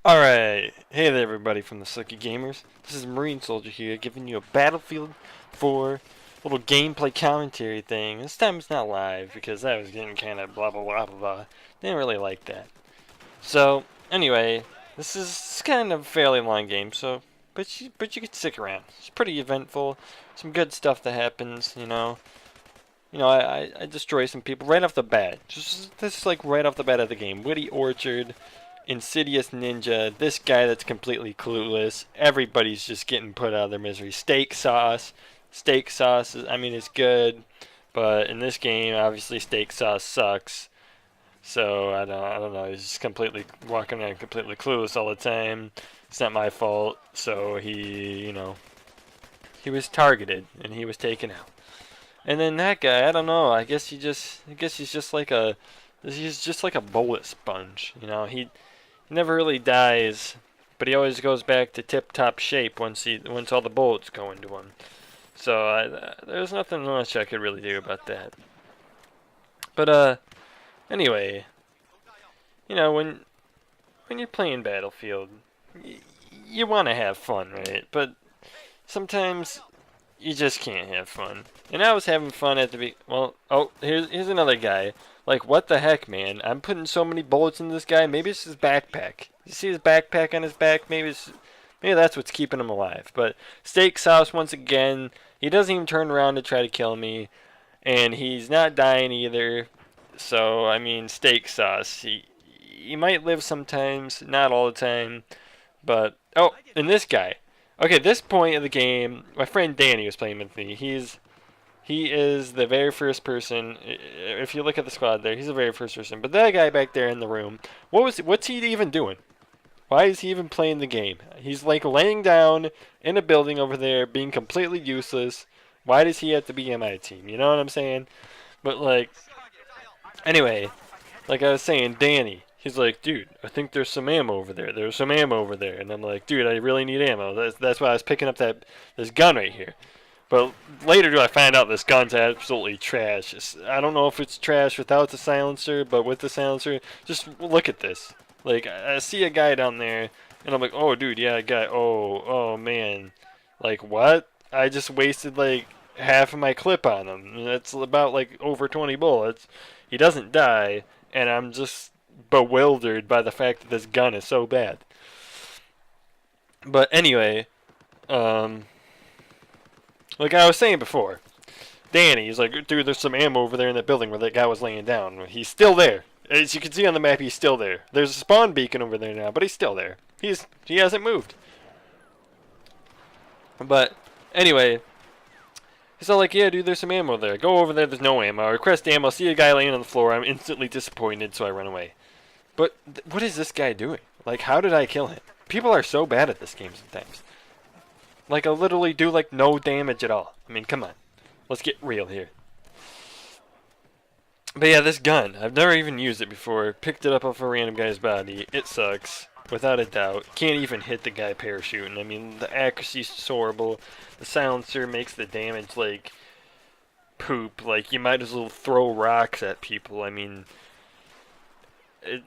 Alright, hey there everybody from the Sucky Gamers. This is Marine Soldier here, giving you a Battlefield 4 little gameplay commentary thing. This time it's not live, because that was getting kind of blah blah blah blah blah. Didn't really like that. So, anyway, this is kind of a fairly long game, so, but you can stick around. It's pretty eventful, some good stuff that happens, you know. I destroy some people right off the bat. Just this is like right off the bat of the game. Witty Orchard, Insidious Ninja, this guy that's completely clueless. Everybody's just getting put out of their misery. Steak sauce. Steak sauce is, I mean, it's good, but in this game, obviously steak sauce sucks. So I don't know. He's just completely walking around completely clueless all the time. It's not my fault. So he was targeted and he was taken out. And then that guy, I don't know. I guess he's just like a bullet sponge. He never really dies, but he always goes back to tip-top shape once all the bullets go into him. So there's nothing much I could really do about that. But anyway, when you're playing Battlefield, you want to have fun, right? But sometimes you just can't have fun. And I was having fun at the well. Oh, here's another guy. Like, what the heck, man? I'm putting so many bullets in this guy. Maybe it's his backpack. You see his backpack on his back? Maybe that's what's keeping him alive. But Steak Sauce, once again, he doesn't even turn around to try to kill me, and he's not dying either. So I mean, Steak Sauce. He might live sometimes, not all the time. But oh, and this guy. Okay, this point of the game, my friend Danny was playing with me. He is the very first person. If you look at the squad there, he's the very first person. But that guy back there in the room, what's he even doing? Why is he even playing the game? He's like laying down in a building over there, being completely useless. Why does he have to be in my team? You know what I'm saying? But like, anyway, like I was saying, Danny. He's like, dude, I think there's some ammo over there. There's some ammo over there, and I'm like, dude, I really need ammo. That's why I was picking up this gun right here. But later do I find out this gun's absolutely trash. I don't know if it's trash without the silencer, but with the silencer, just look at this. Like, I see a guy down there, and I'm like, oh, dude, yeah, a guy. Oh, man. Like, what? I just wasted, like, half of my clip on him. That's about, like, over 20 bullets. He doesn't die, and I'm just bewildered by the fact that this gun is so bad. But anyway, um, like I was saying before, Danny, he's like, dude, there's some ammo over there in that building where that guy was laying down. He's still there. As you can see on the map, he's still there. There's a spawn beacon over there now, but he's still there. He hasn't moved. But anyway, he's all like, yeah, dude, there's some ammo there. Go over there, there's no ammo. I request ammo, see a guy laying on the floor. I'm instantly disappointed, so I run away. But what is this guy doing? Like, how did I kill him? People are so bad at this game sometimes. Like, I literally do, like, no damage at all. I mean, come on. Let's get real here. But yeah, this gun, I've never even used it before. Picked it up off a random guy's body. It sucks, without a doubt. Can't even hit the guy parachuting. I mean, the accuracy's just horrible. The silencer makes the damage, like, poop. Like, you might as well throw rocks at people. I mean,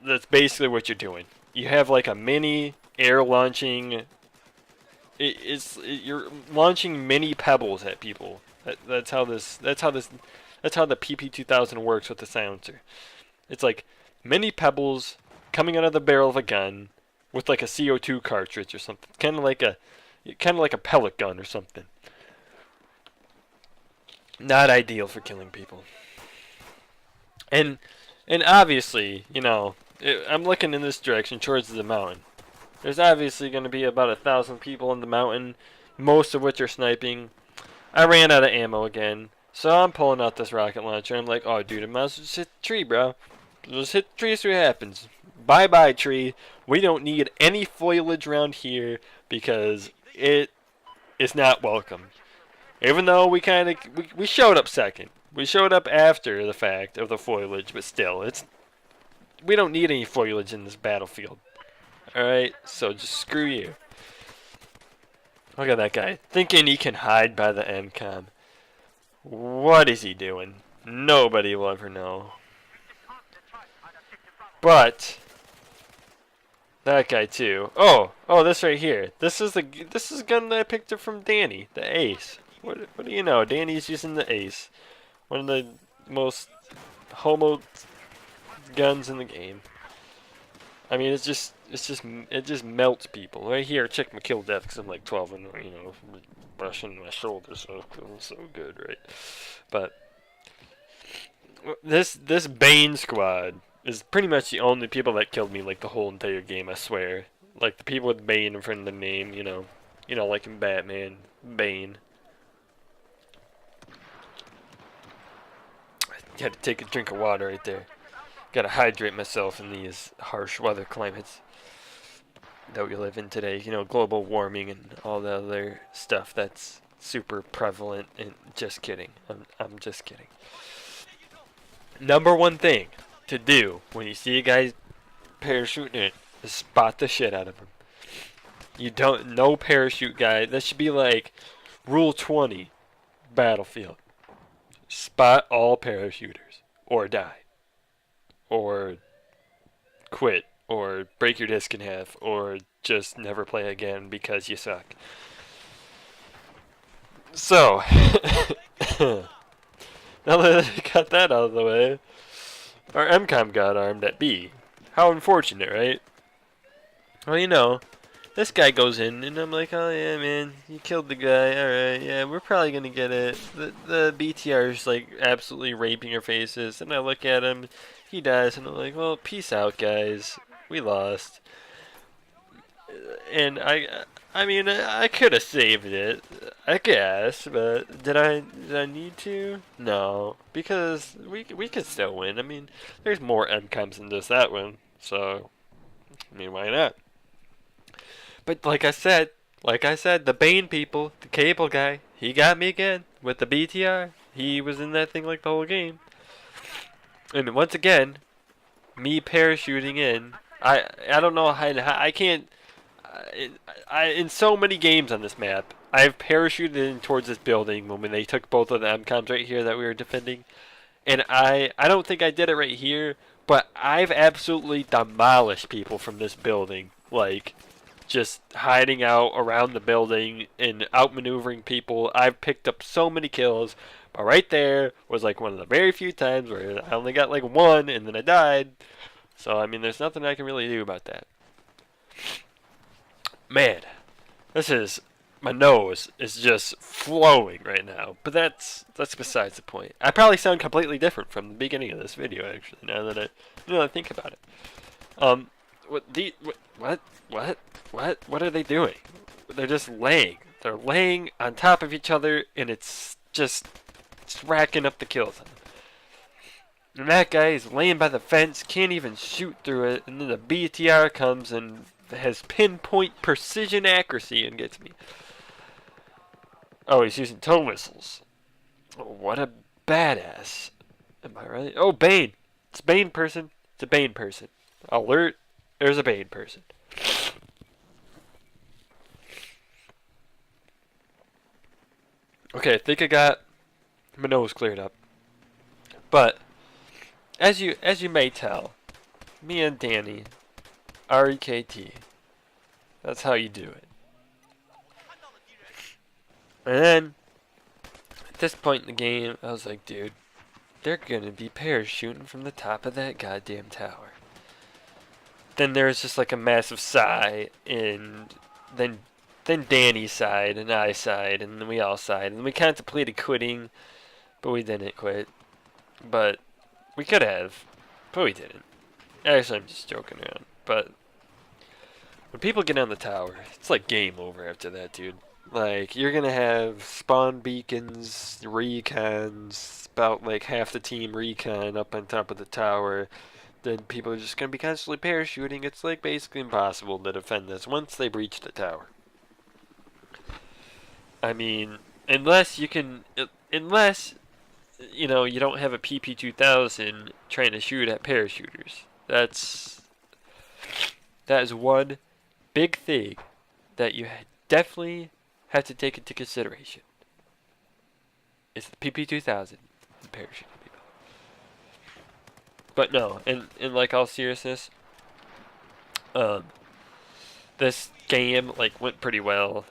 that's basically what you're doing. You have, like, a mini air launching... you're launching mini pebbles at people. That's how the PP2000 works with the silencer. It's like mini pebbles coming out of the barrel of a gun with like a CO2 cartridge or something. Kind of like a pellet gun or something. Not ideal for killing people. And obviously, I'm looking in this direction towards the mountain. There's obviously going to be about 1,000 people in the mountain, most of which are sniping. I ran out of ammo again, so I'm pulling out this rocket launcher. I'm like, oh, dude, I might as well just hit the tree, bro. Just hit the tree, see what happens. Bye-bye, tree. We don't need any foliage around here because it is not welcome. Even though we showed up second. We showed up after the fact of the foliage, but still, we don't need any foliage in this battlefield. Alright, so just screw you. Look at that guy, thinking he can hide by the MCOM. What is he doing? Nobody will ever know. But That guy too. Oh, this right here. This is a gun that I picked up from Danny, the Ace. What do you know? Danny's using the Ace, one of the most homo guns in the game. I mean, it just melts people. Right here, check my kill death because I'm like 12 and brushing my shoulders, so it feels so good, right? But this Bane squad is pretty much the only people that killed me like the whole entire game. I swear. Like the people with Bane in front of the name, like in Batman, Bane. Had to take a drink of water right there. Gotta hydrate myself in these harsh weather climates that we live in today. Global warming and all the other stuff that's super prevalent. And just kidding. I'm just kidding. Number one thing to do when you see a guy parachuting it is spot the shit out of him. No parachute guy. That should be like rule 20 Battlefield. Spot all parachuters or die or quit or break your disc in half or just never play again because you suck. So, now that I got that out of the way, our MCOM got armed at B. How unfortunate, right? Well, this guy goes in, and I'm like, oh yeah, man, you killed the guy. All right, yeah, we're probably gonna get it. The BTR is like absolutely raping our faces, and I look at him, he dies, and I'm like, well, peace out, guys. We lost. And I mean, I could have saved it, I guess, but did I need to? No, because we could still win. I mean, there's more MCOMs than just that one, so I mean, why not? But like I said, the Bane people, the cable guy, he got me again with the BTR. He was in that thing like the whole game. And once again, me parachuting in. I don't know how I can't. In so many games on this map, I've parachuted in towards this building when they took both of the MCOMs right here that we were defending, and I don't think I did it right here, but I've absolutely demolished people from this building, like just hiding out around the building and outmaneuvering people. I've picked up so many kills, but right there was like one of the very few times where I only got like one and then I died. So I mean, there's nothing I can really do about that. Man, my nose is just flowing right now. But that's besides the point. I probably sound completely different from the beginning of this video, actually. Now that I think about it. What are they doing? They're just laying. They're laying on top of each other, and it's racking up the kills. And that guy is laying by the fence, can't even shoot through it, and then the BTR comes and has pinpoint precision accuracy and gets me. Oh, he's using tow whistles. Oh, what a badass. Am I right? Oh, Bane. It's a Bane person. It's a Bane person. Alert. There's a Bane person. Okay, I think I got my nose cleared up. But as you may tell, me and Danny, REKT. That's how you do it. And then at this point in the game, I was like, dude, they're gonna be parachuting from the top of that goddamn tower. Then there was just like a massive sigh, and then Danny's side, and I sighed, and then we all sighed, and we contemplated quitting, but we didn't quit. But we could have, but we didn't. Actually, I'm just joking around. But when people get on the tower, it's like game over after that, dude. Like, you're gonna have spawn beacons, recons, about like half the team recon up on top of the tower. Then people are just gonna be constantly parachuting. It's like basically impossible to defend this once they breach the tower. I mean, unless you don't have a PP2000 trying to shoot at parachuters. That is one big thing that you definitely have to take into consideration. It's the PP2000 and parachuting people. But no, in like all seriousness, this game like went pretty well.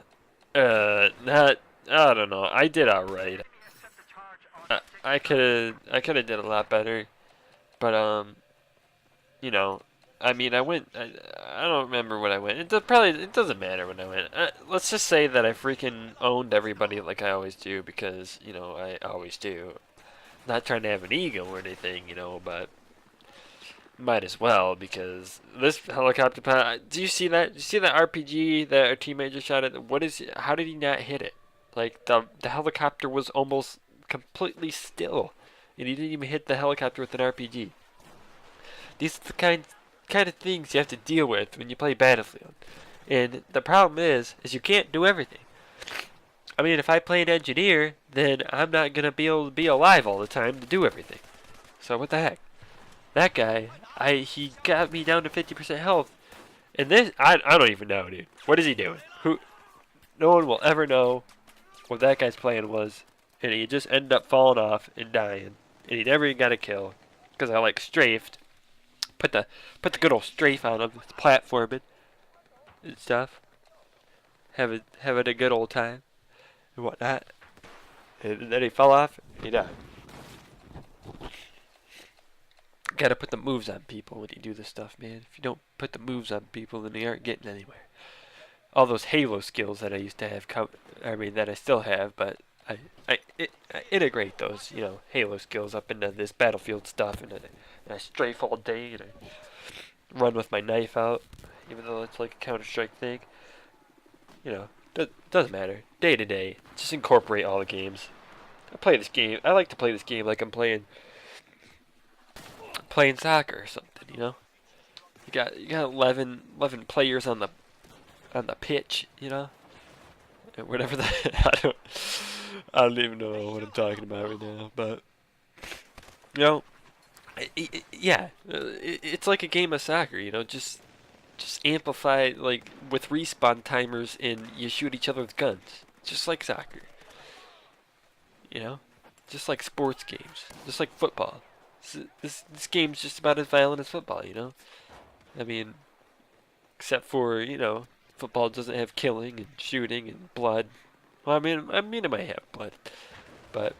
Not I don't know. I did alright. I could have did a lot better, but you know, I mean, I don't remember when I went. It doesn't matter when I went. Let's just say that I freaking owned everybody like I always do because you know I always do. Not trying to have an ego or anything, you know, but might as well because this helicopter pilot. Do you see that? Do you see that RPG that our teammate just shot at? What is? How did he not hit it? Like the helicopter was almost completely still, and he didn't even hit the helicopter with an RPG. These are the kind of things you have to deal with when you play Battlefield. And the problem is you can't do everything. I mean, if I play an engineer, then I'm not gonna be able to be alive all the time to do everything. So what the heck? That guy, he got me down to 50% health. And this, I don't even know, dude. What is he doing? No one will ever know what that guy's plan was. And he just ended up falling off and dying. And he never even got a kill. Because I like strafed. Put the good old strafe on him, platforming and stuff. Having a good old time and whatnot. And then he fell off and he died. Gotta put the moves on people when you do this stuff, man. If you don't put the moves on people, then they aren't getting anywhere. All those Halo skills that I used to have, that I still have, but I integrate those, you know, Halo skills up into this Battlefield stuff, and I strafe all day, and I run with my knife out, even though it's like a Counter-Strike thing. You know, doesn't matter. Day to day, just incorporate all the games. I like to play this game like I'm playing soccer or something, you know. You got 11 players on the pitch, you know. And whatever that I don't even know what I'm talking about right now, but you know, it's like a game of soccer, you know. Just amplify like with respawn timers, and you shoot each other with guns, just like soccer. You know, just like sports games, just like football. This game's just about as violent as football, you know. I mean, except for, you know, football doesn't have killing and shooting and blood. Well, I mean it might have blood, but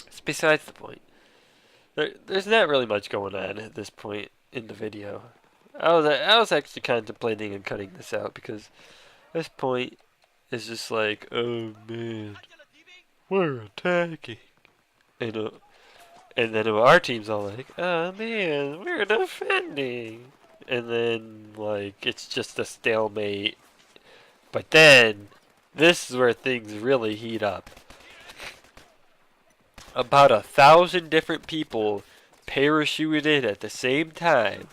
it's besides the point. There's not really much going on at this point in the video. I was actually contemplating on cutting this out because this point is just like, oh man, we're attacking, and then our team's all like, oh man, we're defending, and then like it's just a stalemate. But then this is where things really heat up. About 1,000 different people parachuted at the same time,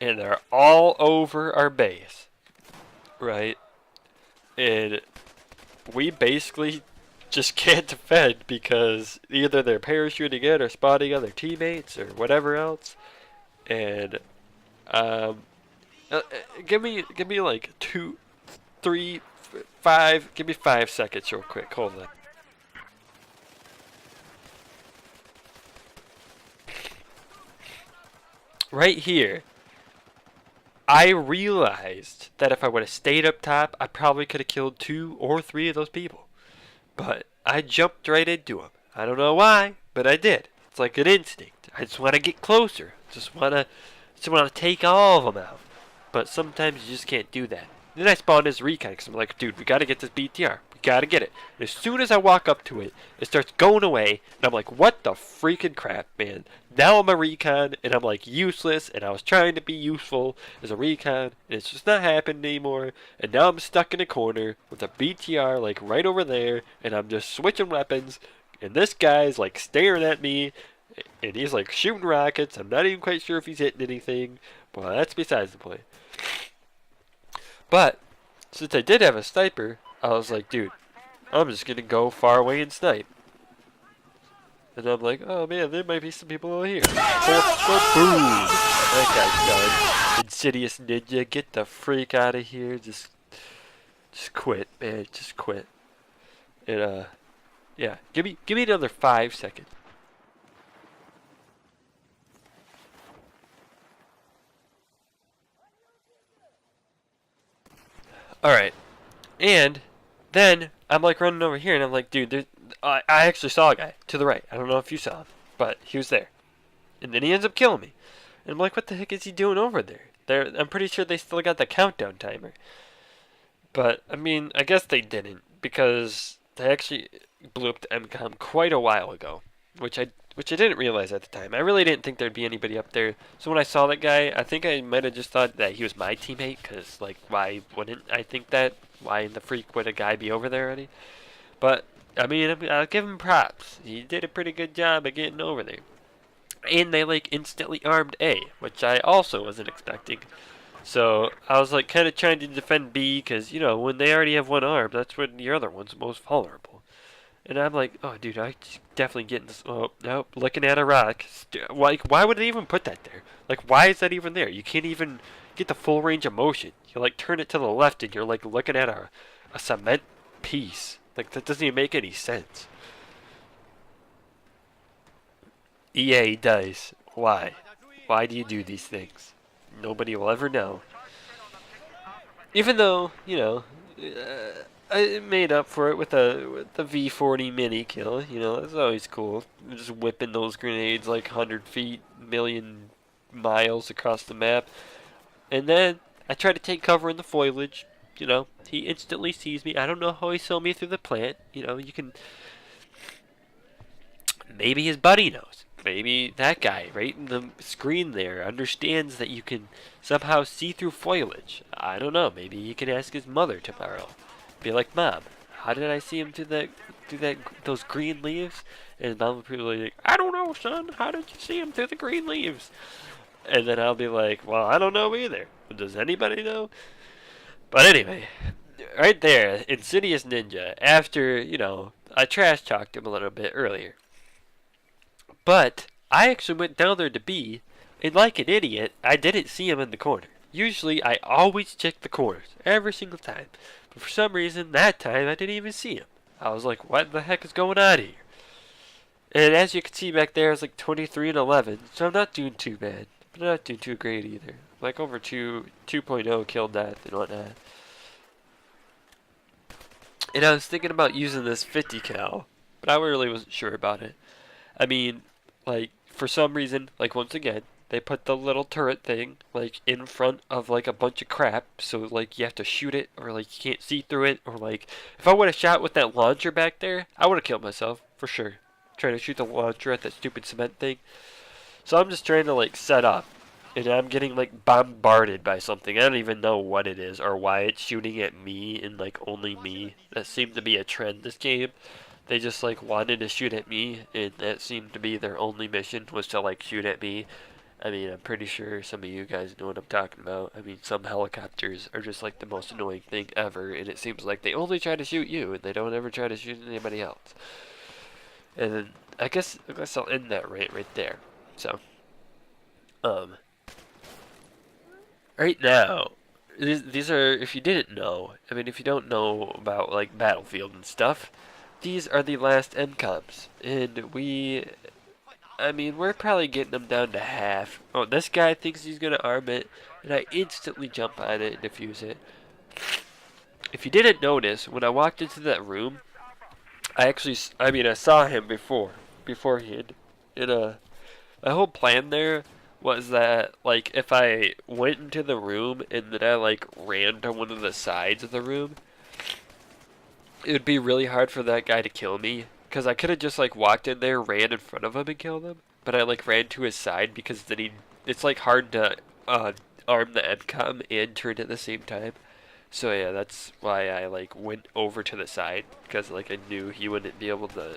and they're all over our base, right? And we basically just can't defend because either they're parachuting in or spotting other teammates or whatever else. And give me like 2, 3, 5. Give me 5 seconds real quick. Hold on. Right here, I realized that if I would have stayed up top, I probably could have killed 2 or 3 of those people. But I jumped right into them. I don't know why, but I did. It's like an instinct. I just want to get closer. Just want to take all of them out. But sometimes you just can't do that. Then I spawned as recon because I'm like, dude, we got to get this BTR. We got to get it. And as soon as I walk up to it, it starts going away. And I'm like, what the freaking crap, man? Now I'm a recon, and I'm like useless. And I was trying to be useful as a recon, and it's just not happening anymore. And now I'm stuck in a corner with a BTR like right over there. And I'm just switching weapons. And this guy's like staring at me. And he's like shooting rockets. I'm not even quite sure if he's hitting anything. Well, that's besides the point. But since I did have a sniper, I was like, dude, I'm just gonna go far away and snipe. And I'm like, oh man, there might be some people over here. Boom! That guy's done. Insidious Ninja, get the freak out of here. Just quit, man. Just quit. And yeah, give me another 5 seconds. All right, and then I'm like running over here, and I'm like, dude, I actually saw a guy to the right. I don't know if you saw him, but he was there, and then he ends up killing me. And I'm like, what the heck is he doing over there? I'm pretty sure they still got the countdown timer. But, I mean, I guess they didn't, because they actually blew up the MCOM quite a while ago, which I didn't realize at the time. I really didn't think there'd be anybody up there. So when I saw that guy, I think I might have just thought that he was my teammate, because, like, why wouldn't I think that? Why in the freak would a guy be over there already? But, I mean, I'll give him props. He did a pretty good job of getting over there. And they, like, instantly armed A, which I also wasn't expecting. So I was like kind of trying to defend B because, you know, when they already have one arm, that's when your other one's most vulnerable. And I'm like, oh, dude, I definitely getting this. Oh, no, looking at a rock. Like, why would they even put that there? Like, why is that even there? You can't even get the full range of motion. You, like, turn it to the left and you're, like, looking at a cement piece. Like, that doesn't even make any sense. EA does. Why? Why do you do these things? Nobody will ever know. Even though, you know, I made up for it with the V40 mini kill. You know, that's always cool. Just whipping those grenades like 100 feet, million miles across the map. And then I try to take cover in the foliage. You know, he instantly sees me. I don't know how he saw me through the plant. You know, you can. Maybe his buddy knows. Maybe that guy right in the screen there understands that you can somehow see through foliage. I don't know. Maybe he can ask his mother tomorrow. Be like, Mom, how did I see him through those green leaves? And Mom will probably be like, I don't know, son. How did you see him through the green leaves? And then I'll be like, well, I don't know either. Does anybody know? But anyway, right there, Insidious Ninja. After, you know, I trash talked him a little bit earlier. But I actually went down there to B, and like an idiot, I didn't see him in the corner. Usually, I always check the corners, every single time. But for some reason, that time, I didn't even see him. I was like, what the heck is going on here? And as you can see back there, it's like 23 and 11, so I'm not doing too bad. But I'm not doing too great either. Like over 2.0 kill death and whatnot. And I was thinking about using this 50 cal, but I really wasn't sure about it. I mean, like, for some reason, like, once again, they put the little turret thing, like, in front of, like, a bunch of crap, so, like, you have to shoot it, or, like, you can't see through it, or, like, if I would have shot with that launcher back there, I would have killed myself, for sure. Trying to shoot the launcher at that stupid cement thing. So I'm just trying to, like, set up, and I'm getting, like, bombarded by something. I don't even know what it is, or why it's shooting at me, and, like, only me. That seemed to be a trend this game. They just like wanted to shoot at me, and that seemed to be their only mission, was to like shoot at me. I mean, I'm pretty sure some of you guys know what I'm talking about. I mean, some helicopters are just like the most annoying thing ever, and it seems like they only try to shoot you, and they don't ever try to shoot anybody else. And then I guess I'll end that right there. So, right now, these are, if you didn't know, I mean, if you don't know about like Battlefield and stuff. These are the last MCOMs, and I mean, we're probably getting them down to half. Oh, this guy thinks he's gonna arm it, and I instantly jump on it and defuse it. If you didn't notice, when I walked into that room, I saw him beforehand, and my whole plan there was that, like, if I went into the room and then I, like, ran to one of the sides of the room, it would be really hard for that guy to kill me, because I could have just like walked in there, ran in front of him and killed him, but I like ran to his side because then it's like hard to arm the MCOM and turn at the same time. So yeah, that's why I like went over to the side, because like I knew he wouldn't be able to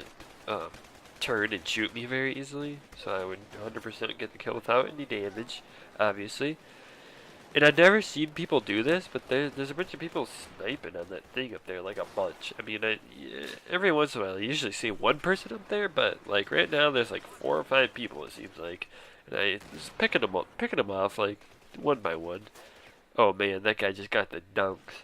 turn and shoot me very easily, so I would 100% get the kill without any damage, obviously. And I've never seen people do this, but there's a bunch of people sniping on that thing up there, like a bunch. I mean, every once in a while, I usually see one person up there, but like right now, there's like 4 or 5 people, it seems like. And I just picking them off, like one by one. Oh man, that guy just got the dunks.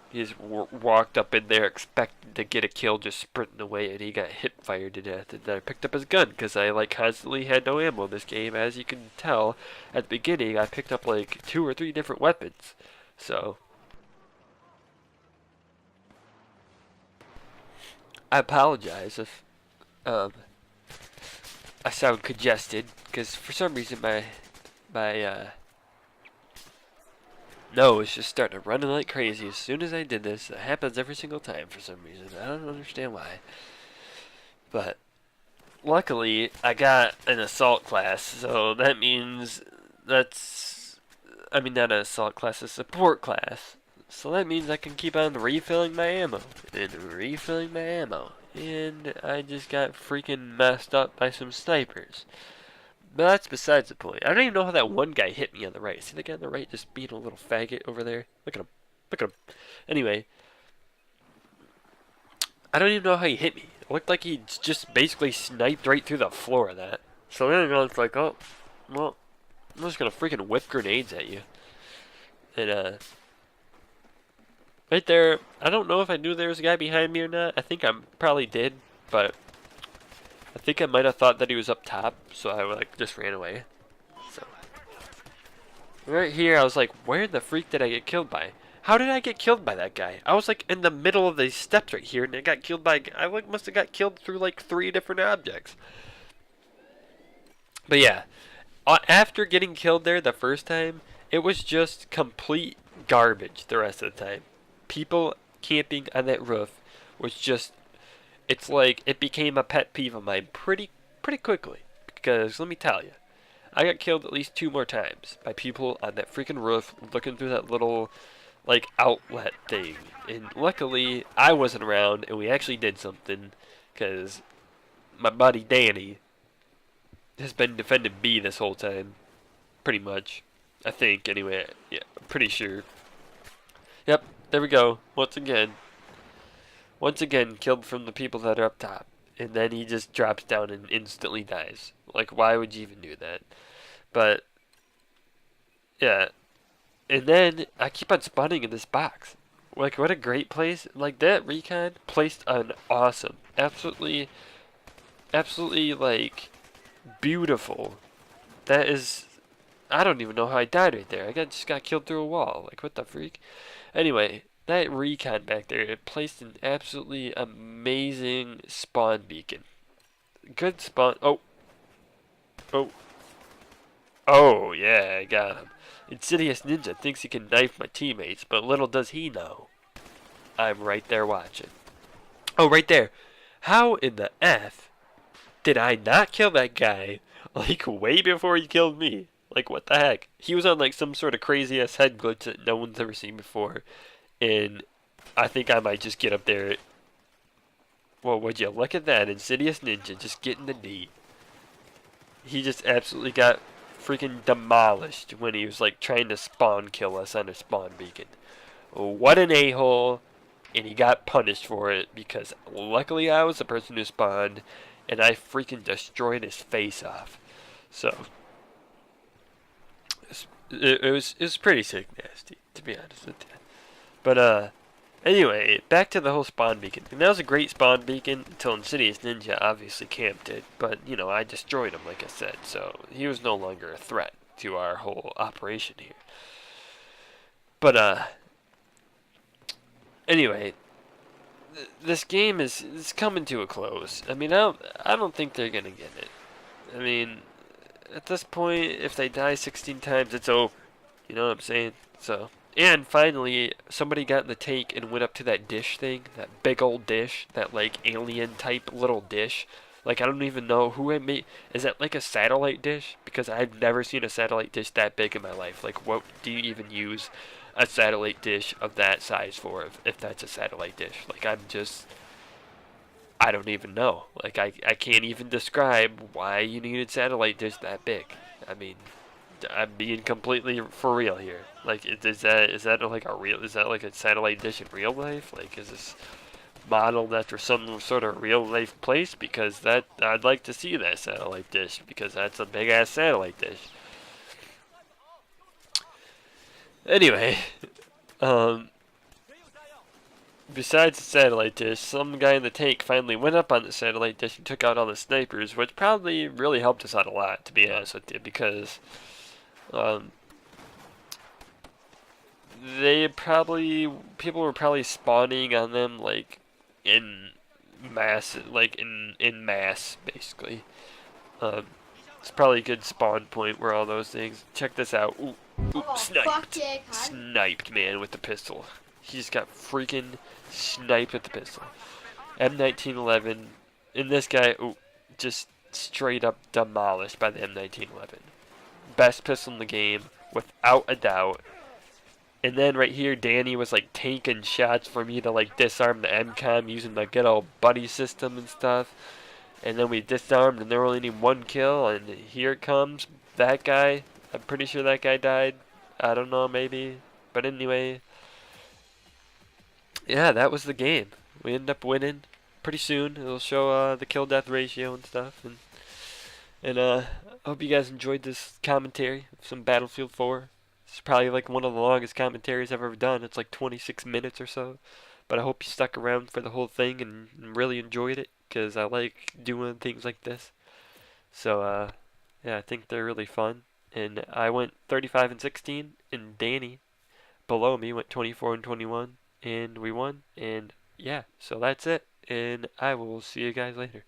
He just walked up in there expecting to get a kill, just sprinting away, and he got hip fired to death. And then I picked up his gun, because I like constantly had no ammo in this game. As you can tell, at the beginning, I picked up like 2 or 3 different weapons. So, I apologize if I sound congested, because for some reason my nose just started running like crazy as soon as I did this. It happens every single time for some reason. I don't understand why. But luckily, I got an assault class, so that means I mean, not an assault class, a support class. So that means I can keep on refilling my ammo and refilling my ammo. And I just got freaking messed up by some snipers. But that's besides the point. I don't even know how that one guy hit me on the right. See the guy on the right just being a little faggot over there? Look at him. Look at him. Anyway, I don't even know how he hit me. It looked like he just basically sniped right through the floor of that. So then I was like, oh, well, I'm just gonna freaking whip grenades at you. And, right there, I don't know if I knew there was a guy behind me or not. I think I probably did, but I think I might have thought that he was up top, so I like just ran away. So right here, I was like, where the freak did I get killed by? How did I get killed by that guy? I was like in the middle of these steps right here, and I got killed by. I like must have got killed through like 3 different objects. But yeah, after getting killed there the first time, it was just complete garbage the rest of the time. People camping on that roof was just, it's like it became a pet peeve of mine pretty quickly, because let me tell you, I got killed at least 2 more times by people on that freaking roof looking through that little like outlet thing, and luckily I wasn't around and we actually did something, because my buddy Danny has been defending B this whole time, pretty much. I think anyway. Yeah, I'm pretty sure. Yep, there we go. Once again killed from the people that are up top, and then he just drops down and instantly dies. Like, why would you even do that? But yeah, and then I keep on spawning in this box. Like, what a great place. Like, that recon placed on awesome, absolutely like beautiful. That is, I don't even know how I died right there. Just got killed through a wall. Like, what the freak? Anyway, that recon back there, it placed an absolutely amazing spawn beacon. Good spawn. Oh. Oh, yeah, I got him. Insidious Ninja thinks he can knife my teammates, but little does he know, I'm right there watching. Oh, right there. How in the F did I not kill that guy, like, way before he killed me? Like, what the heck? He was on, like, some sort of crazy-ass head glitch that no one's ever seen before. And I think I might just get up there. Well, would you look at that? Insidious Ninja just getting the knee. He just absolutely got freaking demolished when he was, like, trying to spawn kill us on a spawn beacon. What an a-hole. And he got punished for it, because luckily I was the person who spawned, and I freaking destroyed his face off. So it was pretty sick nasty, to be honest with you. But anyway, back to the whole spawn beacon. And that was a great spawn beacon until Insidious Ninja obviously camped it, but you know, I destroyed him like I said, so he was no longer a threat to our whole operation here. But anyway, this game is coming to a close. I mean, I don't think they're gonna get it. I mean, at this point, if they die 16 times, it's over. You know what I'm saying? So, and finally, somebody got in the tank and went up to that dish thing, that big old dish, that like alien type little dish. Like, I don't even know who it made. Is that like a satellite dish? Because I've never seen a satellite dish that big in my life. Like, what do you even use a satellite dish of that size for, if that's a satellite dish? Like, I don't even know. Like, I can't even describe why you needed satellite dish that big. I mean, I'm being completely for real here. Like, is that like a satellite dish in real life? Like, is this modeled after some sort of real life place? Because that, I'd like to see that satellite dish, because that's a big ass satellite dish. Anyway, besides the satellite dish, some guy in the tank finally went up on the satellite dish and took out all the snipers, which probably really helped us out a lot, to be honest with you, because people were probably spawning on them like in mass, like in mass, basically. Um, it's probably a good spawn point where all those things. Check this out. Ooh, ooh, Oh, fuck sniped, yeah, cunt. sniped, man, with the pistol. He just got freaking sniped with the pistol. M1911, and this guy, ooh, just straight up demolished by the M1911. Best pistol in the game, without a doubt. And then right here, Danny was like taking shots for me to like disarm the MCOM using the good old buddy system and stuff. And then we disarmed, and there only need one kill, and here it comes. That guy, I'm pretty sure that guy died. I don't know, maybe. But anyway, yeah, that was the game. We ended up winning. Pretty soon, it'll show the kill death ratio and stuff. And I hope you guys enjoyed this commentary of some Battlefield 4. It's probably like one of the longest commentaries I've ever done. It's like 26 minutes or so. But I hope you stuck around for the whole thing and really enjoyed it, because I like doing things like this. So, yeah, I think they're really fun. And I went 35 and 16, and Danny below me went 24 and 21, and we won. And yeah, so that's it. And I will see you guys later.